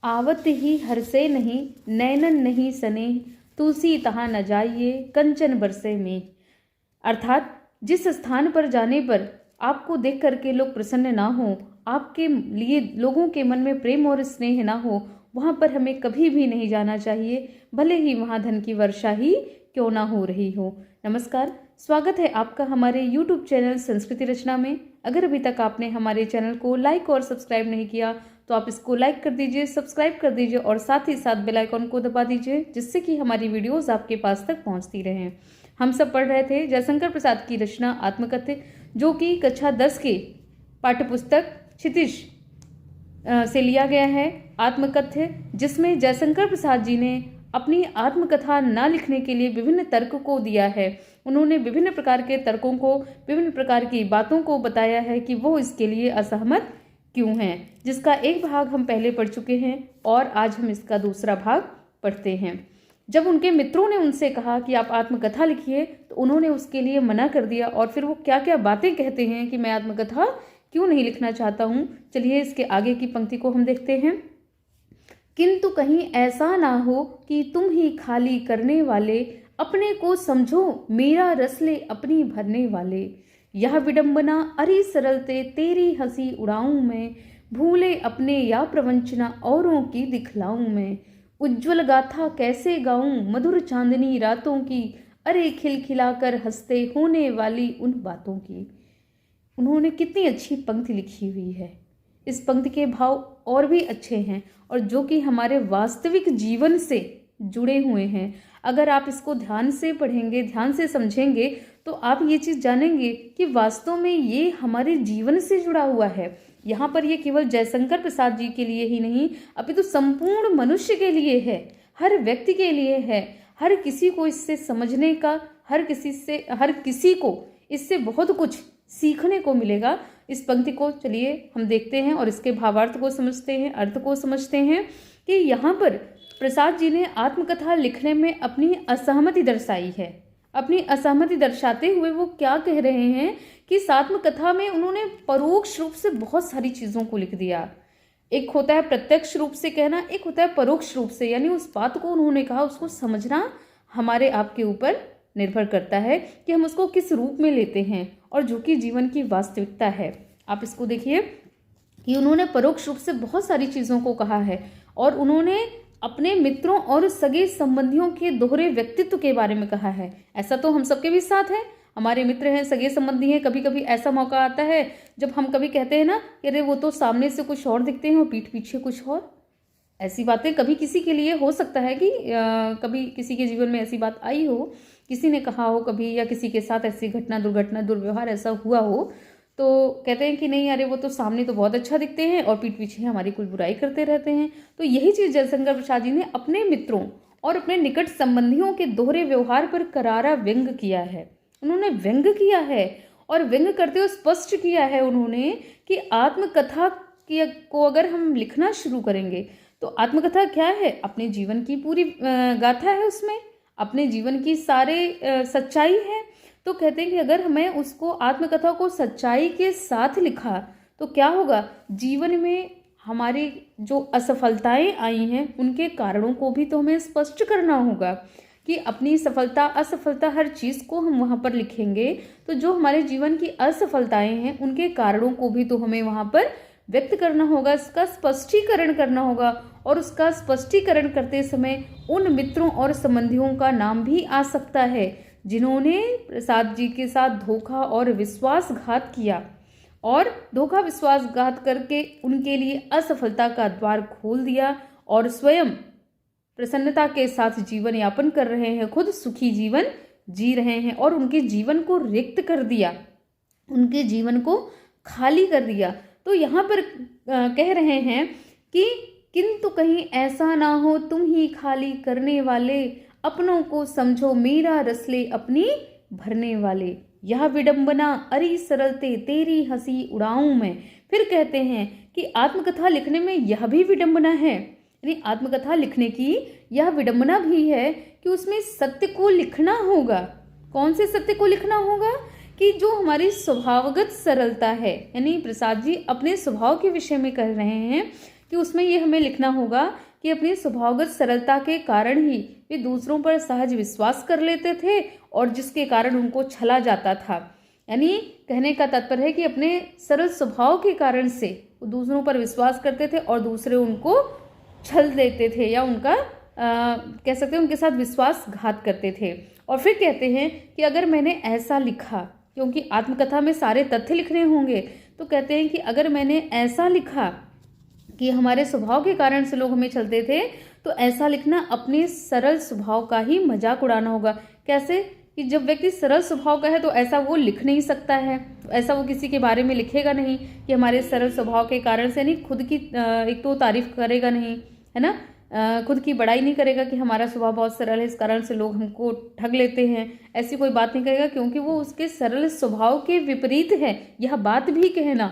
आवत ही हरसे नहीं, नैनन नहीं सने, तुलसी तहाँ न जाइए, कंचन बरसे में। अर्थात जिस स्थान पर जाने पर आपको देख करके लोग प्रसन्न ना हो, आपके लिए लोगों के मन में प्रेम और स्नेह ना हो, वहाँ पर हमें कभी भी नहीं जाना चाहिए, भले ही वहाँ धन की वर्षा ही क्यों ना हो रही हो। नमस्कार, स्वागत है आपका हमारे YouTube चैनल संस्कृति रचना में। अगर अभी तक आपने हमारे चैनल को लाइक और सब्सक्राइब नहीं किया तो आप इसको लाइक कर दीजिए, सब्सक्राइब कर दीजिए और साथ ही साथ बेल आइकन को दबा दीजिए, जिससे कि हमारी वीडियोस आपके पास तक पहुंचती रहें। हम सब पढ़ रहे थे जयशंकर प्रसाद की रचना आत्मकथ्य, जो कि कक्षा 10 के पाठ्यपुस्तक क्षितिज से लिया गया है। आत्मकथ्य, जिसमें जयशंकर प्रसाद जी ने अपनी आत्मकथा ना लिखने के लिए विभिन्न तर्क को दिया है। उन्होंने विभिन्न प्रकार के तर्कों को, विभिन्न प्रकार की बातों को बताया है कि वो इसके लिए असहमत क्यों हैं, जिसका एक भाग हम पहले पढ़ चुके हैं और आज हम इसका दूसरा भाग पढ़ते हैं। जब उनके मित्रों ने उनसे कहा कि आप आत्मकथा लिखिए तो उन्होंने उसके लिए मना कर दिया, और फिर वो क्या क्या बातें कहते हैं कि मैं आत्मकथा क्यों नहीं लिखना चाहता हूँ। चलिए इसके आगे की पंक्ति को हम देखते हैं। किंतु कहीं ऐसा ना हो कि तुम ही खाली करने वाले, अपने को समझो मेरा रस ले अपनी भरने वाले। यह विडंबना अरे सरलते तेरी हंसी उड़ाऊं मैं, भूले अपने या प्रवंचना औरों की दिखलाऊं मैं। उज्ज्वल गाथा कैसे गाऊं मधुर चांदनी रातों की, अरे खिलखिलाकर हंसते होने वाली उन बातों की। उन्होंने कितनी अच्छी पंक्ति लिखी हुई है। इस पंक्ति के भाव और भी अच्छे हैं और जो कि हमारे वास्तविक जीवन से जुड़े हुए हैं। अगर आप इसको ध्यान से पढ़ेंगे, ध्यान से समझेंगे तो आप ये चीज़ जानेंगे कि वास्तव में ये हमारे जीवन से जुड़ा हुआ है। यहाँ पर ये केवल जयशंकर प्रसाद जी के लिए ही नहीं, अपितु संपूर्ण मनुष्य के लिए है, हर व्यक्ति के लिए है। हर किसी को इससे समझने का, हर किसी को इससे बहुत कुछ सीखने को मिलेगा। इस पंक्ति को चलिए हम देखते हैं और इसके भावार्थ को समझते हैं, अर्थ को समझते हैं कि यहाँ पर प्रसाद जी ने आत्मकथा लिखने में अपनी असहमति दर्शाई है। अपनी असहमति दर्शाते हुए वो क्या कह रहे हैं कि इस आत्मकथा में उन्होंने परोक्ष रूप से बहुत सारी चीज़ों को लिख दिया। एक होता है प्रत्यक्ष रूप से कहना, एक होता है परोक्ष रूप से, यानी उस बात को उन्होंने कहा उसको समझना हमारे आपके ऊपर निर्भर करता है कि हम उसको किस रूप में लेते हैं, और जो कि जीवन की वास्तविकता है। आप इसको देखिए कि उन्होंने परोक्ष रूप से बहुत सारी चीज़ों को कहा है और उन्होंने अपने मित्रों और सगे संबंधियों के दोहरे व्यक्तित्व के बारे में कहा है। ऐसा तो हम सबके भी साथ है, हमारे मित्र हैं, सगे संबंधी हैं। कभी कभी ऐसा मौका आता है जब हम कभी कहते हैं ना कि अरे वो तो सामने से कुछ और दिखते हैं और पीठ पीछे कुछ और। ऐसी बातें कभी किसी के लिए हो सकता है कि कभी किसी के जीवन में ऐसी बात आई हो, किसी ने कहा हो कभी, या किसी के साथ ऐसी घटना, दुर्घटना, दुर्व्यवहार ऐसा हुआ हो, तो कहते हैं कि नहीं अरे वो तो सामने तो बहुत अच्छा दिखते हैं और पीठ पीछे हमारी कुछ बुराई करते रहते हैं। तो यही चीज़ जयशंकर प्रसाद जी ने अपने मित्रों और अपने निकट संबंधियों के दोहरे व्यवहार पर करारा व्यंग किया है। उन्होंने व्यंग किया है और व्यंग करते हुए स्पष्ट किया है उन्होंने कि आत्मकथा को अगर हम लिखना शुरू करेंगे तो आत्मकथा क्या है, अपने जीवन की पूरी गाथा है, उसमें अपने जीवन की सारे सच्चाई है। तो कहते हैं कि अगर हमें उसको आत्मकथा को सच्चाई के साथ लिखा तो क्या होगा, जीवन में हमारी जो असफलताएं आई हैं उनके कारणों को भी तो हमें स्पष्ट करना होगा कि अपनी सफलता असफलता हर चीज़ को हम वहाँ पर लिखेंगे तो जो हमारे जीवन की असफलताएं हैं उनके कारणों को भी तो हमें वहाँ पर व्यक्त करना होगा, इसका स्पष्टीकरण करना होगा। और उसका स्पष्टीकरण करते समय उन मित्रों और संबंधियों का नाम भी आ सकता है जिन्होंने प्रसाद जी के साथ धोखा और विश्वासघात किया और धोखा विश्वासघात करके उनके लिए असफलता का द्वार खोल दिया और स्वयं प्रसन्नता के साथ जीवन यापन कर रहे हैं, खुद सुखी जीवन जी रहे हैं और उनके जीवन को रिक्त कर दिया, उनके जीवन को खाली कर दिया। तो यहाँ पर कह रहे हैं कि किंतु कहीं ऐसा ना हो तुम ही खाली करने वाले, अपनों को समझो मेरा रस ले अपनी भरने वाले। यह विडंबना अरे सरलते तेरी हंसी उड़ाऊं मैं। फिर कहते हैं कि आत्मकथा लिखने में यह भी विडंबना है, यानी आत्मकथा लिखने की यह विडंबना भी है कि उसमें सत्य को लिखना होगा। कौन से सत्य को लिखना होगा कि जो हमारी स्वभावगत सरलता है, यानी प्रसाद जी अपने स्वभाव के विषय में कह रहे हैं कि उसमें ये हमें लिखना होगा कि अपनी स्वभावगत सरलता के कारण ही वे दूसरों पर सहज विश्वास कर लेते थे और जिसके कारण उनको छला जाता था। यानी कहने का तात्पर्य है कि अपने सरल स्वभाव के कारण से वो दूसरों पर विश्वास करते थे और दूसरे उनको छल देते थे या उनका कह सकते हैं उनके साथ विश्वासघात करते थे। और फिर कहते हैं कि अगर मैंने ऐसा लिखा, क्योंकि आत्मकथा में सारे तथ्य लिखने होंगे, तो कहते हैं कि अगर मैंने ऐसा लिखा कि हमारे स्वभाव के कारण से लोग हमें छलते थे, तो ऐसा लिखना अपने सरल स्वभाव का ही मजाक उड़ाना होगा। कैसे कि जब व्यक्ति सरल स्वभाव का है तो ऐसा वो लिख नहीं सकता है, तो ऐसा वो किसी के बारे में लिखेगा नहीं कि हमारे सरल स्वभाव के कारण से, नहीं खुद की एक तो तारीफ करेगा नहीं, है ना, खुद की बड़ाई नहीं करेगा कि हमारा स्वभाव बहुत सरल है इस कारण से लोग हमको ठग लेते हैं, ऐसी कोई बात नहीं करेगा, क्योंकि वो उसके सरल स्वभाव के विपरीत है। यह बात भी कहना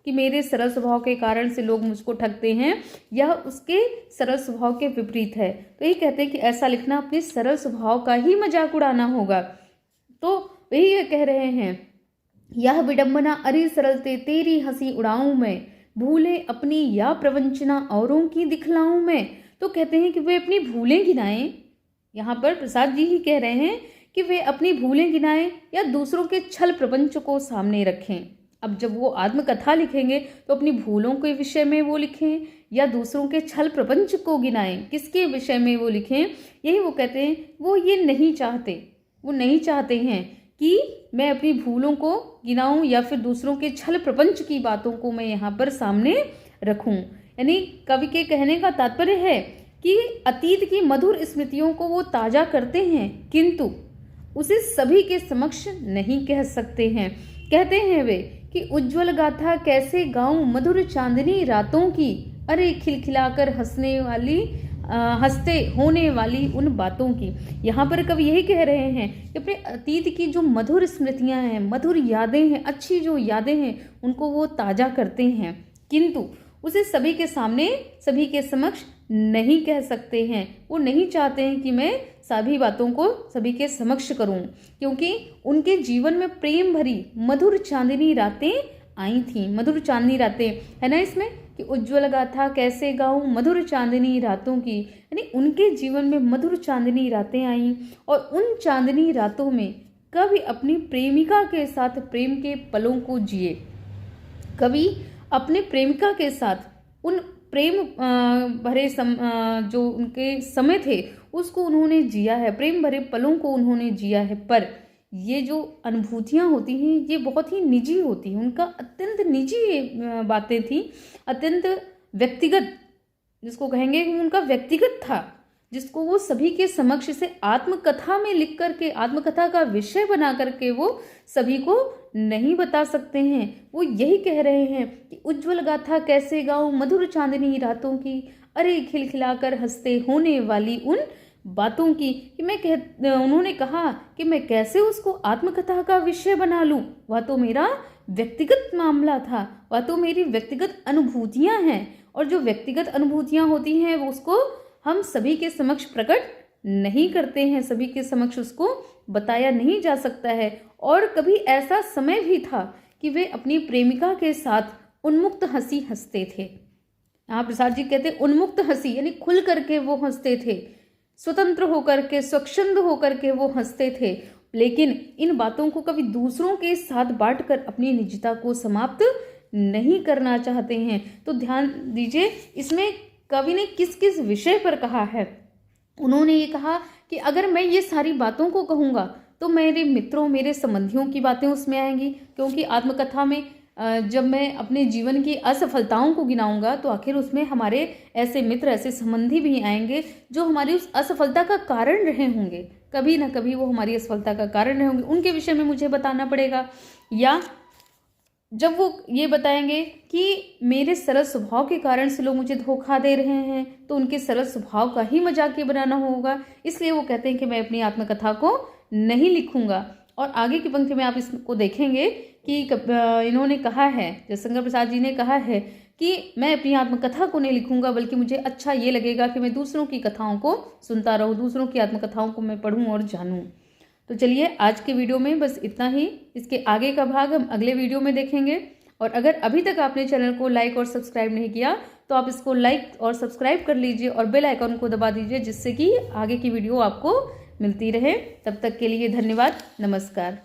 कि मेरे सरल स्वभाव के कारण से लोग मुझको ठगते हैं, यह उसके सरल स्वभाव के विपरीत है। तो ये कहते हैं कि ऐसा लिखना अपने सरल स्वभाव का ही मजाक उड़ाना होगा। तो वही ये कह रहे हैं, यह विडंबना अरे सरलते तेरी हंसी उड़ाऊं मैं, भूले अपनी या प्रवंचना औरों की दिखलाऊं मैं। तो कहते हैं कि वे अपनी भूलें गिनाएं, यहाँ पर प्रसाद जी ही कह रहे हैं कि वे अपनी भूलें गिनाएं या दूसरों के छल प्रपंच को सामने रखें। अब जब वो आत्मकथा लिखेंगे तो अपनी भूलों के विषय में वो लिखें या दूसरों के छल प्रपंच को गिनाएं, किसके विषय में वो लिखें। यही वो कहते हैं, वो ये नहीं चाहते, वो नहीं चाहते हैं कि मैं अपनी भूलों को गिनाऊं या फिर दूसरों के छल प्रपंच की बातों को मैं यहाँ पर सामने रखूं। यानी कवि के कहने का तात्पर्य है कि अतीत की मधुर स्मृतियों को वो ताजा करते हैं, किंतु उसे सभी के समक्ष नहीं कह सकते हैं। कहते हैं वे कि उज्ज्वल गाथा कैसे गाऊं मधुर चांदनी रातों की, अरे खिलखिलाकर हंसते होने वाली उन बातों की। यहाँ पर कवि यही कह रहे हैं कि अपने अतीत की जो मधुर स्मृतियां हैं, मधुर यादें हैं, अच्छी जो यादें हैं, उनको वो ताजा करते हैं, किंतु उसे सभी के सामने, सभी के समक्ष नहीं कह सकते हैं। वो नहीं चाहते हैं कि मैं सभी बातों को सभी के समक्ष करूं, क्योंकि उनके जीवन में प्रेम भरी मधुर चांदनी रातें आई थी। मधुर चांदनी रातें है ना इसमें, कि उज्ज्वल गाथा कैसे गाऊं मधुर चांदनी रातों की, यानी उनके जीवन में मधुर चांदनी रातें आई और उन चांदनी रातों में कभी अपनी प्रेमिका के साथ प्रेम के पलों को जिए। कभी अपने प्रेमिका के साथ उन प्रेम भरे जो उनके समय थे उसको उन्होंने जिया है, प्रेम भरे पलों को उन्होंने जिया है। पर ये जो अनुभूतियाँ होती हैं ये बहुत ही निजी होती हैं, उनका अत्यंत निजी बातें थी, अत्यंत व्यक्तिगत, जिसको कहेंगे उनका व्यक्तिगत था, जिसको वो सभी के समक्ष से आत्मकथा में लिख करके, आत्मकथा का विषय बना करके वो सभी को नहीं बता सकते हैं। वो यही कह रहे हैं कि उज्ज्वल गाथा कैसे गाऊं मधुर चांदनी रातों की, अरे खिलखिलाकर हंसते होने वाली उन बातों की, कि उन्होंने कहा कि मैं कैसे उसको आत्मकथा का विषय बना लूं, वह तो मेरा व्यक्तिगत मामला था, वह तो मेरी व्यक्तिगत अनुभूतियां हैं, और जो व्यक्तिगत अनुभूतियां होती हैं वो उसको हम सभी के समक्ष प्रकट नहीं करते हैं, सभी के समक्ष उसको बताया नहीं जा सकता है। और कभी ऐसा समय भी था कि वे अपनी प्रेमिका के साथ उन्मुक्त हंसी हंसते थे। यहाँ प्रसाद जी कहते उन्मुक्त हंसी, यानी खुल करके वो हंसते थे, स्वतंत्र होकर के, स्वच्छंद होकर के वो हंसते थे, लेकिन इन बातों को कभी दूसरों के साथ बांटकर अपनी निजता को समाप्त नहीं करना चाहते हैं। तो ध्यान दीजिए इसमें कवि ने किस किस विषय पर कहा है। उन्होंने ये कहा कि अगर मैं ये सारी बातों को कहूँगा तो मेरे मित्रों, मेरे संबंधियों की बातें उसमें आएंगी, क्योंकि आत्मकथा में जब मैं अपने जीवन की असफलताओं को गिनाऊंगा तो आखिर उसमें हमारे ऐसे मित्र, ऐसे संबंधी भी आएंगे जो हमारी उस असफलता का कारण रहे होंगे, कभी ना कभी वो हमारी असफलता का कारण रहे होंगे, उनके विषय में मुझे बताना पड़ेगा। या जब वो ये बताएंगे कि मेरे सरल स्वभाव के कारण से लोग मुझे धोखा दे रहे हैं, तो उनके सरल स्वभाव का ही मजाक बनाना होगा, इसलिए वो कहते हैं कि मैं अपनी आत्मकथा को नहीं लिखूंगा। और आगे की पंक्ति में आप इसको देखेंगे कि इन्होंने कहा है, जयशंकर प्रसाद जी ने कहा है कि मैं अपनी आत्मकथा को नहीं लिखूंगा, बल्कि मुझे अच्छा ये लगेगा कि मैं दूसरों की कथाओं को सुनता रहूं, दूसरों की आत्मकथाओं को मैं पढ़ूं और जानूं। तो चलिए आज के वीडियो में बस इतना ही, इसके आगे का भाग हम अगले वीडियो में देखेंगे। और अगर अभी तक आपने चैनल को लाइक और सब्सक्राइब नहीं किया तो आप इसको लाइक और सब्सक्राइब कर लीजिए और बेल आइकन को दबा दीजिए, जिससे कि आगे की वीडियो आपको मिलती रहे। तब तक के लिए धन्यवाद, नमस्कार।